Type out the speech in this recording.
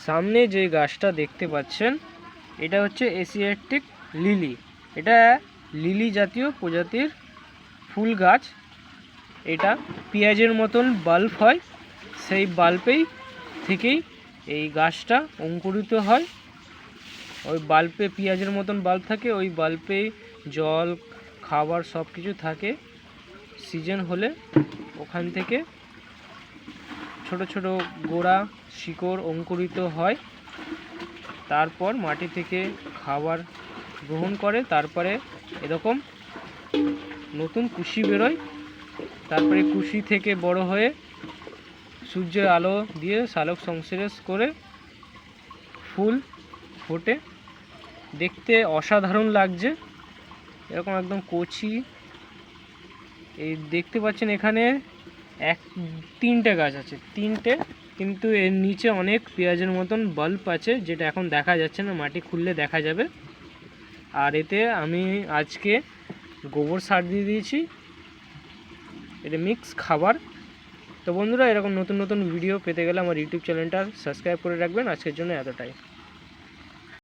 সামনে যে গাছটা দেখতে পাচ্ছেন এটা হচ্ছে এশিয়াটিক লিলি। এটা লিলি জাতীয় প্রজাতির ফুল গাছ। এটা পেঁয়াজের মতন বাল্ব হয়, সেই বাল্বেই থেকেই এই গাছটা অঙ্কুরিত হয়। ওই বাল্বে পেঁয়াজের মতন বাল্ব থাকে, ওই বাল্বেই জল খাবার সব কিছু থাকে। সিজন হলে ওখান থেকে ছোট ছোট গোড়া শিকড় অঙ্কুরিত হয়, তারপর মাটি থেকে খাবার গ্রহণ করে, তারপরে এরকম নতুন কুশি বেরোয়। তারপরে কুশি থেকে বড় হয়ে সূর্যের আলো দিয়ে সালোক সংশ্লেষ করে ফুল ফোটে। দেখতে অসাধারণ লাগছে, এরকম একদম কচি। এই দেখতে পাচ্ছেন এখানে তিনটে গাছ আছে, তিনটে, কিন্তু এর নিচে অনেক পেঁয়াজের মতন বাল্ব আছে, যেটা এখন দেখা যাচ্ছে না, মাটি খুললে দেখা যাবে। আর এতে আমি আজকে গোবর সার দিয়ে দিয়েছি, এটা মিক্স খাবার। তো বন্ধুরা, এরকম নতুন নতুন ভিডিও পেতে গেলে আমার ইউটিউব চ্যানেলটা সাবস্ক্রাইব করে রাখবেন। আজকের জন্য এতটাই।